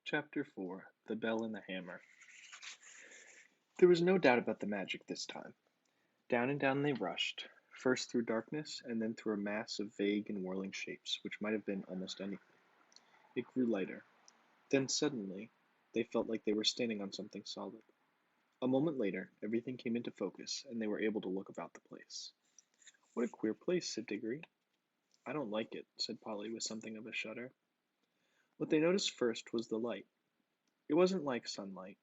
Chapter 4 The Bell and the Hammer. There was no doubt about the magic this time. Down and down they rushed, first through darkness, and then through a mass of vague and whirling shapes, which might have been almost anything. It grew lighter. Then suddenly they felt like they were standing on something solid. A moment later, everything came into focus, and they were able to look about the place. What a queer place, said Diggory. I don't like it, said Polly with something of a shudder. What they noticed first was the light. It wasn't like sunlight,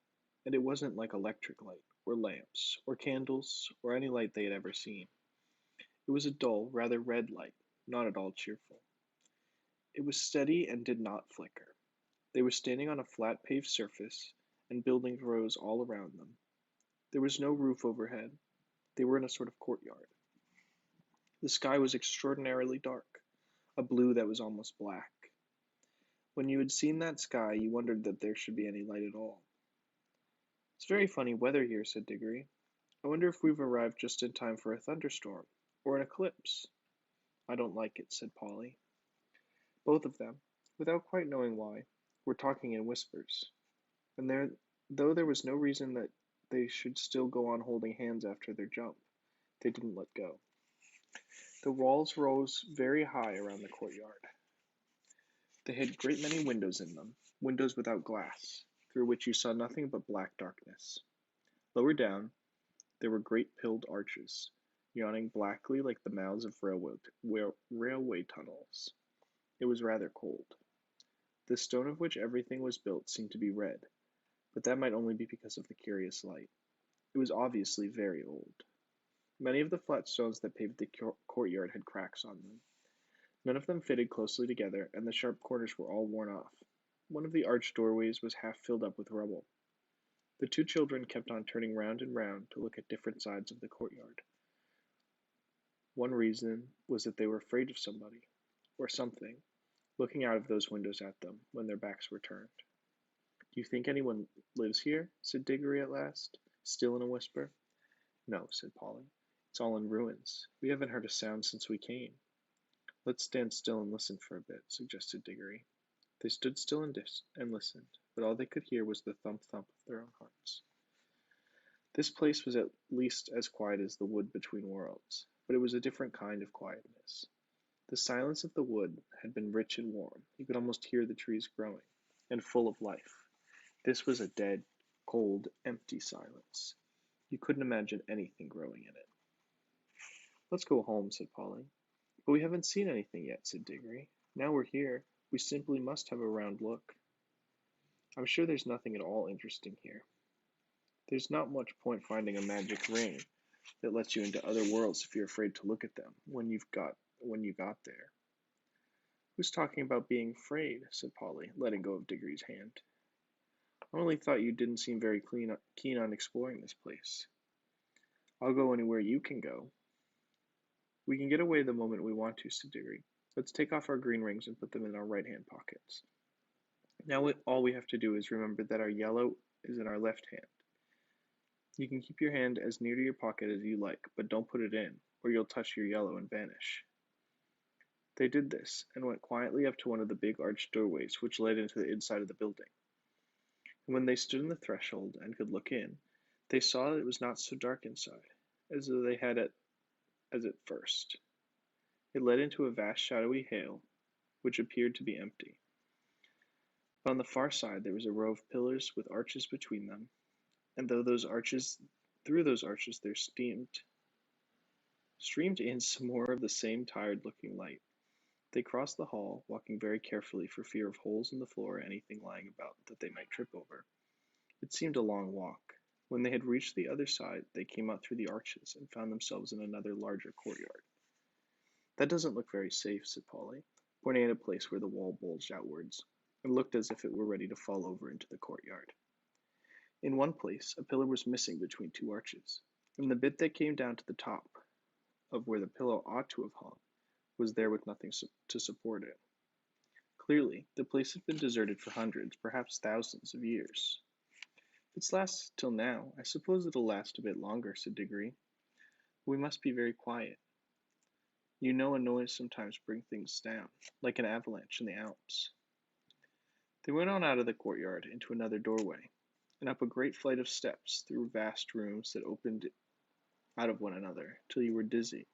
and it wasn't like electric light, or lamps, or candles, or any light they had ever seen. It was a dull, rather red light, not at all cheerful. It was steady and did not flicker. They were standing on a flat paved surface, and buildings rose all around them. There was no roof overhead. They were in a sort of courtyard. The sky was extraordinarily dark, a blue that was almost black. When you had seen that sky, you wondered that there should be any light at all. It's very funny weather here, said Diggory. I wonder if we've arrived just in time for a thunderstorm, or an eclipse. I don't like it, said Polly. Both of them, without quite knowing why, were talking in whispers, and though there was no reason that they should still go on holding hands after their jump, they didn't let go. The walls rose very high around the courtyard. They had a great many windows in them, windows without glass, through which you saw nothing but black darkness. Lower down, there were great pilled arches, yawning blackly like the mouths of railway tunnels. It was rather cold. The stone of which everything was built seemed to be red, but that might only be because of the curious light. It was obviously very old. Many of the flat stones that paved the courtyard had cracks on them. None of them fitted closely together, and the sharp corners were all worn off. One of the arched doorways was half filled up with rubble. The two children kept on turning round and round to look at different sides of the courtyard. One reason was that they were afraid of somebody, or something, looking out of those windows at them when their backs were turned. Do you think anyone lives here? Said Diggory at last, still in a whisper. No, said Polly. It's all in ruins. We haven't heard a sound since we came. Let's stand still and listen for a bit, suggested Diggory. They stood still and listened, but all they could hear was the thump-thump of their own hearts. This place was at least as quiet as the wood between worlds, but it was a different kind of quietness. The silence of the wood had been rich and warm. You could almost hear the trees growing, and full of life. This was a dead, cold, empty silence. You couldn't imagine anything growing in it. Let's go home, said Polly. But we haven't seen anything yet, said Diggory. Now we're here, we simply must have a round look. I'm sure there's nothing at all interesting here. There's not much point finding a magic ring that lets you into other worlds if you're afraid to look at them when you got there. Who's talking about being afraid? Said Polly, letting go of Diggory's hand. I only thought you didn't seem very keen on exploring this place. I'll go anywhere you can go. We can get away the moment we want to, said Diggory. Let's take off our green rings and put them in our right-hand pockets. Now all we have to do is remember that our yellow is in our left hand. You can keep your hand as near to your pocket as you like, but don't put it in, or you'll touch your yellow and vanish. They did this, and went quietly up to one of the big arched doorways which led into the inside of the building. And when they stood on the threshold and could look in, they saw that it was not so dark inside, as though they had it as at first. It led into a vast shadowy hail, which appeared to be empty. But on the far side there was a row of pillars with arches between them, and through those arches there streamed in some more of the same tired-looking light. They crossed the hall, walking very carefully for fear of holes in the floor or anything lying about that they might trip over. It seemed a long walk. When they had reached the other side, they came out through the arches and found themselves in another larger courtyard. That doesn't look very safe, said Polly, pointing at a place where the wall bulged outwards, and looked as if it were ready to fall over into the courtyard. In one place, a pillar was missing between two arches, and the bit that came down to the top of where the pillow ought to have hung was there with nothing to support it. Clearly, the place had been deserted for hundreds, perhaps thousands of years. If it's lasted till now, I suppose it'll last a bit longer, said Diggory. We must be very quiet. You know a noise sometimes brings things down, like an avalanche in the Alps. They went on out of the courtyard into another doorway, and up a great flight of steps through vast rooms that opened out of one another till you were dizzy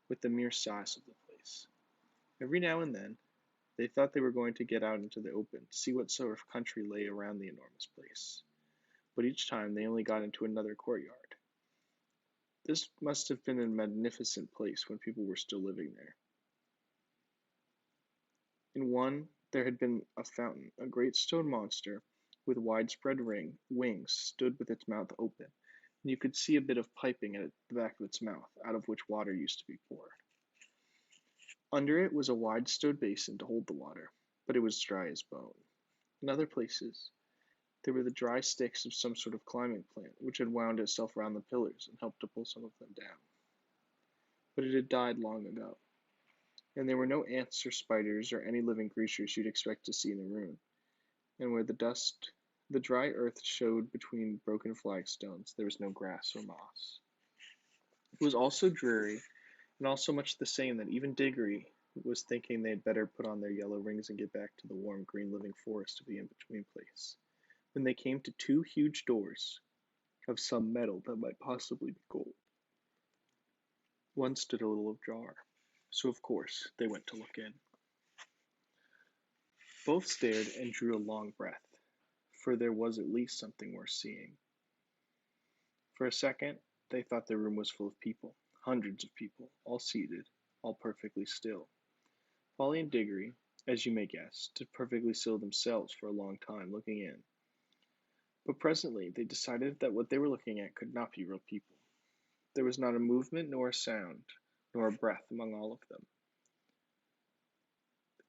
with the mere size of the place. Every now and then they thought they were going to get out into the open to see what sort of country lay around the enormous place, but each time they only got into another courtyard. This must have been a magnificent place when people were still living there. In one there had been a fountain. A great stone monster with widespread wings stood with its mouth open, and you could see a bit of piping at the back of its mouth, out of which water used to be poured. Under it was a wide stone basin to hold the water, but it was dry as bone. In other places there were the dry sticks of some sort of climbing plant, which had wound itself round the pillars and helped to pull some of them down. But it had died long ago, and there were no ants or spiders or any living creatures you'd expect to see in the ruin, and where the dry earth showed between broken flagstones, there was no grass or moss. It was all so dreary, and all so much the same that even Diggory was thinking they had better put on their yellow rings and get back to the warm green living forest of the in-between place, when they came to two huge doors of some metal that might possibly be gold. One stood a little ajar, so of course they went to look in. Both stared and drew a long breath, for there was at least something worth seeing. For a second they thought the room was full of people, hundreds of people, all seated, all perfectly still. Polly and Diggory, as you may guess, stood perfectly still themselves for a long time, looking in. But presently they decided that what they were looking at could not be real people. There was not a movement nor a sound, nor a breath among all of them.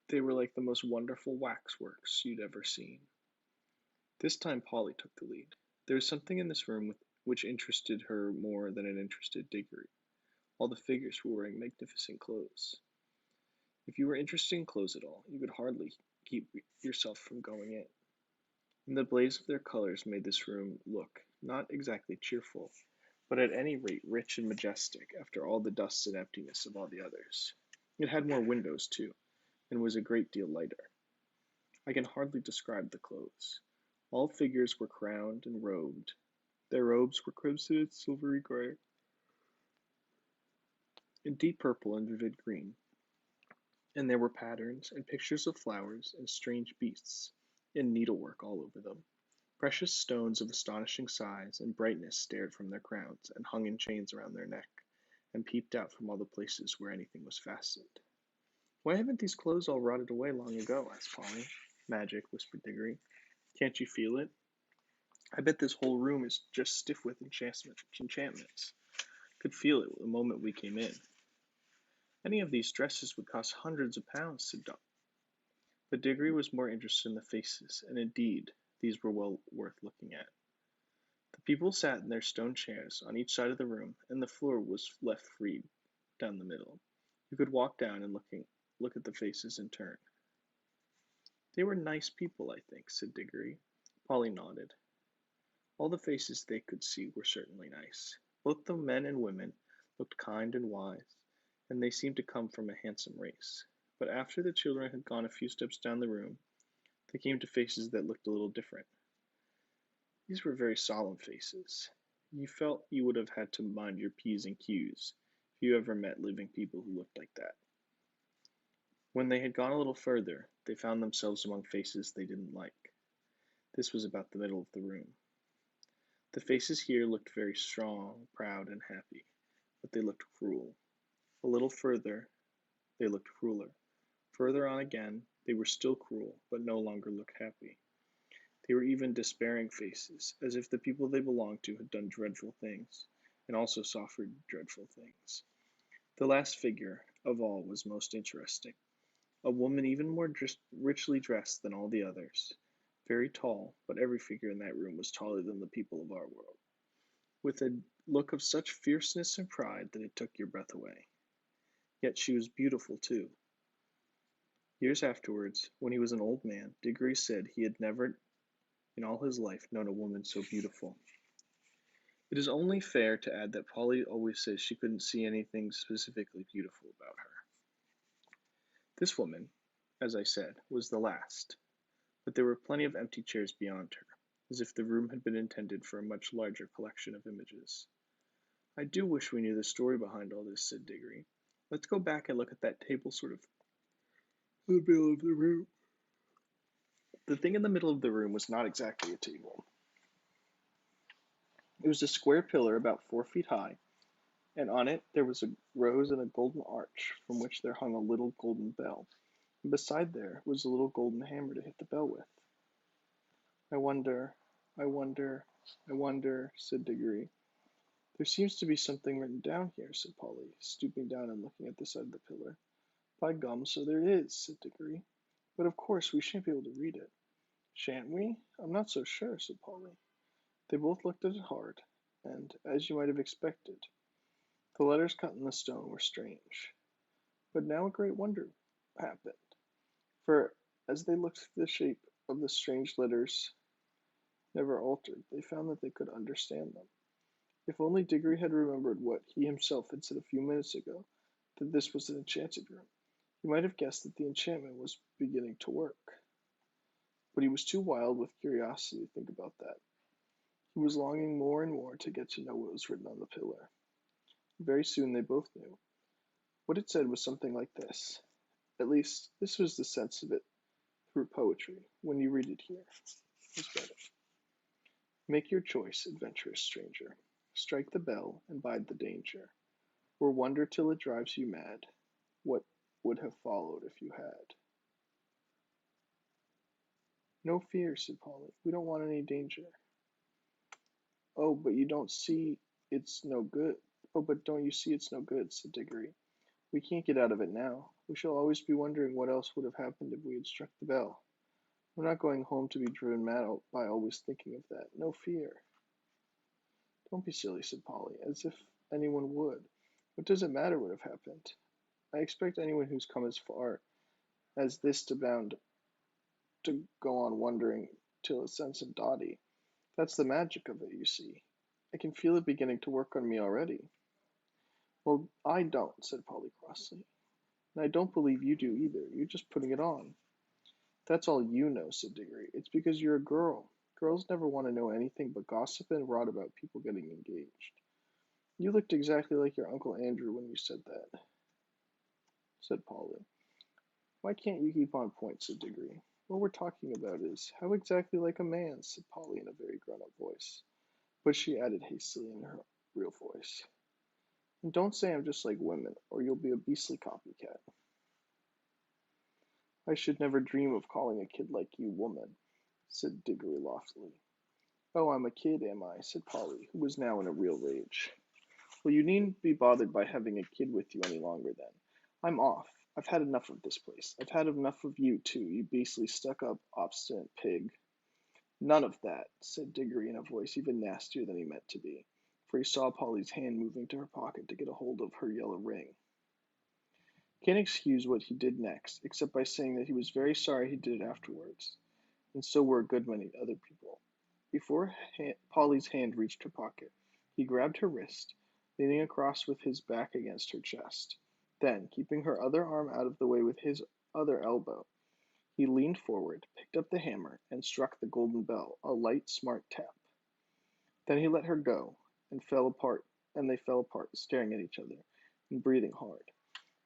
They were like the most wonderful waxworks you'd ever seen. This time Polly took the lead. There was something in this room which interested her more than it interested Diggory. All the figures were wearing magnificent clothes. If you were interested in clothes at all, you could hardly keep yourself from going in. And the blaze of their colors made this room look not exactly cheerful, but at any rate rich and majestic after all the dust and emptiness of all the others. It had more windows, too, and was a great deal lighter. I can hardly describe the clothes. All figures were crowned and robed. Their robes were crimson and silvery gray, and deep purple and vivid green, and there were patterns and pictures of flowers and strange beasts and needlework all over them. Precious stones of astonishing size and brightness stared from their crowns and hung in chains around their neck, and peeped out from all the places where anything was fastened. "Why haven't these clothes all rotted away long ago?" asked Polly. "Magic," whispered Diggory. "Can't you feel it? I bet this whole room is just stiff with enchantments. Could feel it the moment we came in." "Any of these dresses would cost hundreds of pounds," said Dot. But Diggory was more interested in the faces, and indeed these were well worth looking at. The people sat in their stone chairs on each side of the room, and the floor was left free down the middle. You could walk down and look at the faces in turn. "They were nice people, I think," said Diggory. Polly nodded. All the faces they could see were certainly nice. Both the men and women looked kind and wise, and they seemed to come from a handsome race. But after the children had gone a few steps down the room, they came to faces that looked a little different. These were very solemn faces. You felt you would have had to mind your P's and Q's if you ever met living people who looked like that. When they had gone a little further, they found themselves among faces they didn't like. This was about the middle of the room. The faces here looked very strong, proud, and happy, but they looked cruel. A little further, they looked crueler. Further on again, they were still cruel, but no longer looked happy. They were even despairing faces, as if the people they belonged to had done dreadful things, and also suffered dreadful things. The last figure of all was most interesting. A woman even more richly dressed than all the others. Very tall, but every figure in that room was taller than the people of our world, with a look of such fierceness and pride that it took your breath away. Yet she was beautiful, too. Years afterwards, when he was an old man, Diggory said he had never in all his life known a woman so beautiful. It is only fair to add that Polly always says she couldn't see anything specifically beautiful about her. This woman, as I said, was the last, but there were plenty of empty chairs beyond her, as if the room had been intended for a much larger collection of images. I do wish we knew the story behind all this, said Diggory. Let's go back and look at that table sort of in the middle of the room. The thing in the middle of the room was not exactly a table. It was a square pillar about 4 feet high, and on it there was a rose and a golden arch from which there hung a little golden bell, and beside there was a little golden hammer to hit the bell with. I wonder, I wonder, I wonder, said Diggory. There seems to be something written down here, said Polly, stooping down and looking at the side of the pillar. By gum, so there is, said Diggory. But of course we shan't be able to read it. Shan't we? I'm not so sure, said Polly. They both looked at it hard, and, as you might have expected, the letters cut in the stone were strange. But now a great wonder happened, for as they looked, the shape of the strange letters never altered. They found that they could understand them. If only Diggory had remembered what he himself had said a few minutes ago, that this was an enchanted room, he might have guessed that the enchantment was beginning to work. But he was too wild with curiosity to think about that. He was longing more and more to get to know what was written on the pillar. Very soon they both knew. What it said was something like this. At least, this was the sense of it through poetry. When you read it here, it's better. Make your choice, adventurous stranger. Strike the bell and bide the danger, or wonder till it drives you mad. What would have followed if you had? No fear, said Polly. We don't want any danger. Oh, but you don't see it's no good. Oh, but don't you see it's no good, said Diggory. We can't get out of it now. We shall always be wondering what else would have happened if we had struck the bell. We're not going home to be driven mad by always thinking of that. No fear. Don't be silly, said Polly, as if anyone would. What does it matter what have happened? I expect anyone who's come as far as this to bound to go on wondering till it's sense of Dotty. That's the magic of it, you see. I can feel it beginning to work on me already. Well, I don't, said Polly crossly. And I don't believe you do either. You're just putting it on. That's all you know, said Diggory. It's because you're a girl. Girls never want to know anything but gossip and rot about people getting engaged. You looked exactly like your Uncle Andrew when you said that, said Polly. Why can't you keep on point, said Diggory. What we're talking about is, how exactly like a man, said Polly in a very grown-up voice. But she added hastily in her real voice, and don't say I'm just like women, or you'll be a beastly copycat. I should never dream of calling a kid like you woman, said Diggory loftily. Oh, I'm a kid, am I? Said Polly, who was now in a real rage. Well, you needn't be bothered by having a kid with you any longer then. I'm off. I've had enough of this place. I've had enough of you, too, you beastly stuck-up, obstinate pig. None of that, said Diggory in a voice even nastier than he meant to be, for he saw Polly's hand moving to her pocket to get a hold of her yellow ring. Can't excuse what he did next, except by saying that he was very sorry he did it afterwards, and so were a good many other people. Before Polly's hand reached her pocket, he grabbed her wrist, leaning across with his back against her chest. Then, keeping her other arm out of the way with his other elbow, he leaned forward, picked up the hammer, and struck the golden bell, a light, smart tap. Then he let her go, and they fell apart, staring at each other, and breathing hard.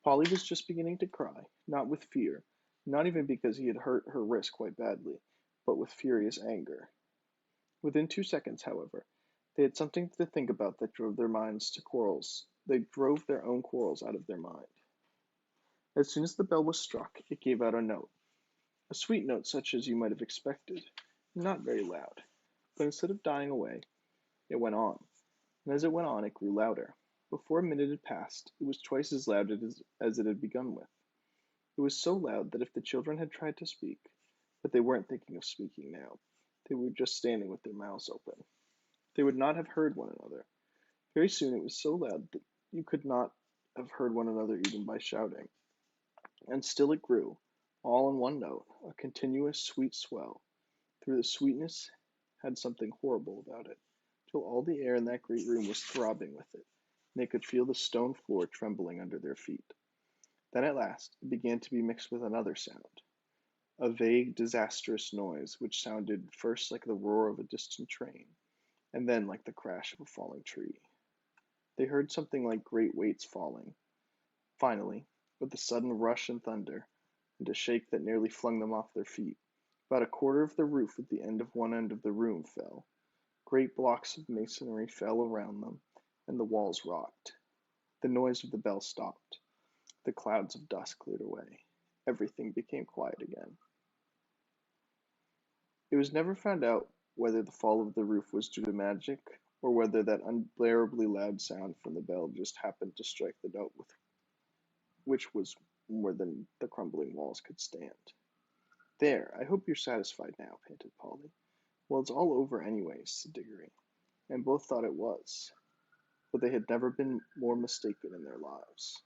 Polly was just beginning to cry, not with fear, not even because he had hurt her wrist quite badly, but with furious anger. Within 2 seconds, however, they had something to think about that drove their minds to quarrels. They drove their own quarrels out of their mind. As soon as the bell was struck, it gave out a note. A sweet note such as you might have expected, not very loud, but instead of dying away, it went on, and as it went on it grew louder. Before a minute had passed, it was twice as loud as it had begun with. It was so loud that if the children had tried to speak, but they weren't thinking of speaking now, they were just standing with their mouths open, they would not have heard one another. Very soon it was so loud that you could not have heard one another even by shouting. And still it grew, all in one note, a continuous sweet swell. Through the sweetness had something horrible about it, till all the air in that great room was throbbing with it, and they could feel the stone floor trembling under their feet. Then at last it began to be mixed with another sound, a vague, disastrous noise which sounded first like the roar of a distant train, and then like the crash of a falling tree. They heard something like great weights falling. Finally, with a sudden rush and thunder, and a shake that nearly flung them off their feet, about a quarter of the roof at the end of one end of the room fell. Great blocks of masonry fell around them, and the walls rocked. The noise of the bell stopped. The clouds of dust cleared away. Everything became quiet again. It was never found out whether the fall of the roof was due to magic, or whether that unbearably loud sound from the bell just happened to strike the note which was more than the crumbling walls could stand. "There, I hope you're satisfied now," panted Polly. "Well, it's all over anyways," said Diggory, and both thought it was, but they had never been more mistaken in their lives.